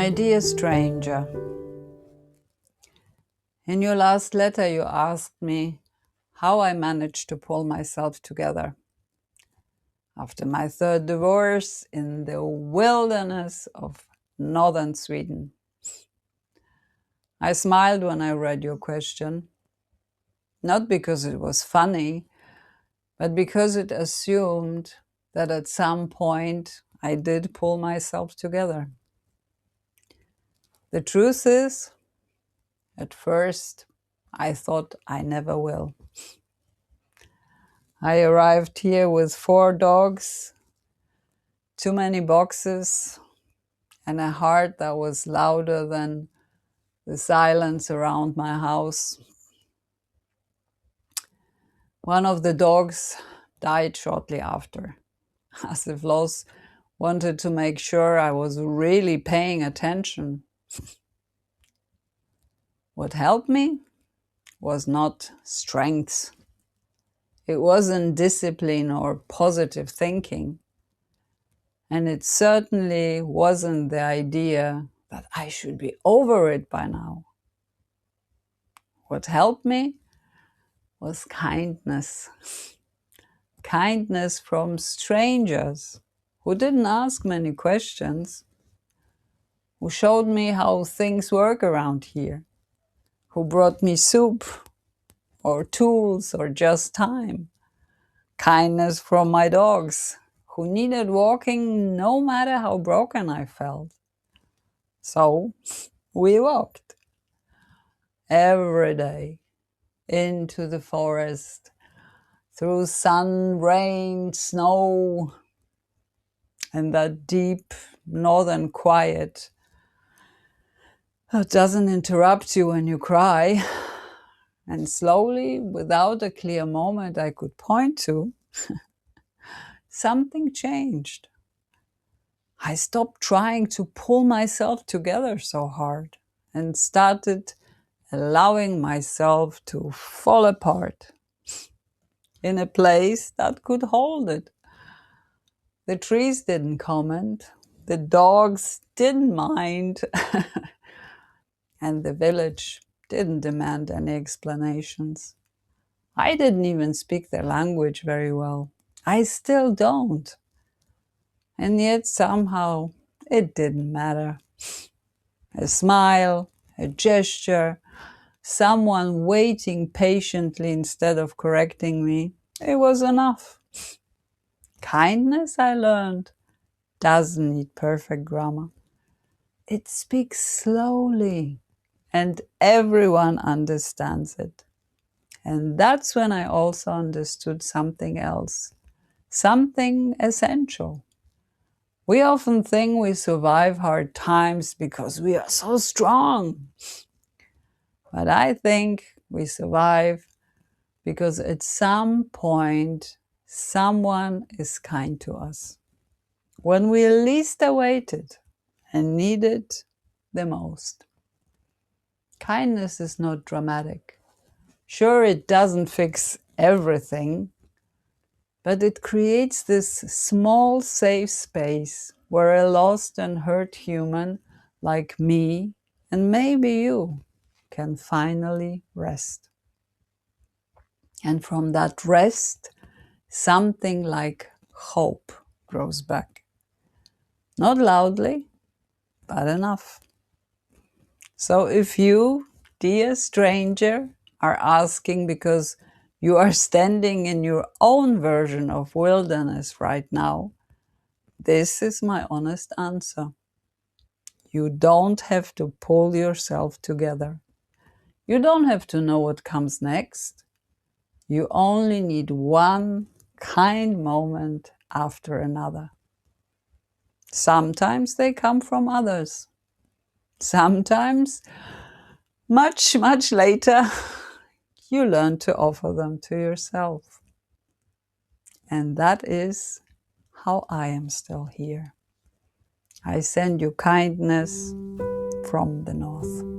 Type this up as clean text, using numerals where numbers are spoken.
My dear stranger, in your last letter you asked me how I managed to pull myself together after my third divorce in the wilderness of northern Sweden. I smiled when I read your question, not because it was funny, but because it assumed that at some point I did pull myself together. The truth is, at first, I thought I never will. I arrived here with 4 dogs, too many boxes, and a heart that was louder than the silence around my house. One of the dogs died shortly after, as if Los wanted to make sure I was really paying attention. What helped me was not strength. It wasn't discipline or positive thinking. And it certainly wasn't the idea that I should be over it by now. What helped me was kindness. Kindness from strangers who didn't ask many questions, who showed me how things work around here, who brought me soup or tools or just time. Kindness from my dogs, who needed walking no matter how broken I felt. So we walked every day into the forest, through sun, rain, snow, and that deep northern quiet that doesn't interrupt you when you cry. And slowly, without a clear moment I could point to, something changed. I stopped trying to pull myself together so hard and started allowing myself to fall apart in a place that could hold it. The trees didn't comment, the dogs didn't mind, and the village didn't demand any explanations. I didn't even speak their language very well. I still don't. And yet somehow it didn't matter. A smile, a gesture, someone waiting patiently instead of correcting me, it was enough. Kindness, I learned, doesn't need perfect grammar. It speaks slowly and everyone understands it. And that's when I also understood something else, something essential. We often think we survive hard times because we are so strong. But I think we survive because at some point someone is kind to us when we least await it and need it the most. Kindness is not dramatic. Sure, it doesn't fix everything, but it creates this small safe space where a lost and hurt human like me and maybe you can finally rest. And from that rest, something like hope grows back. Not loudly, but enough. So if you, dear stranger, are asking because you are standing in your own version of wilderness right now, this is my honest answer. You don't have to pull yourself together. You don't have to know what comes next. You only need one kind moment after another. Sometimes they come from others. Sometimes, much, much later, you learn to offer them to yourself. And that is how I am still here. I send you kindness from the north.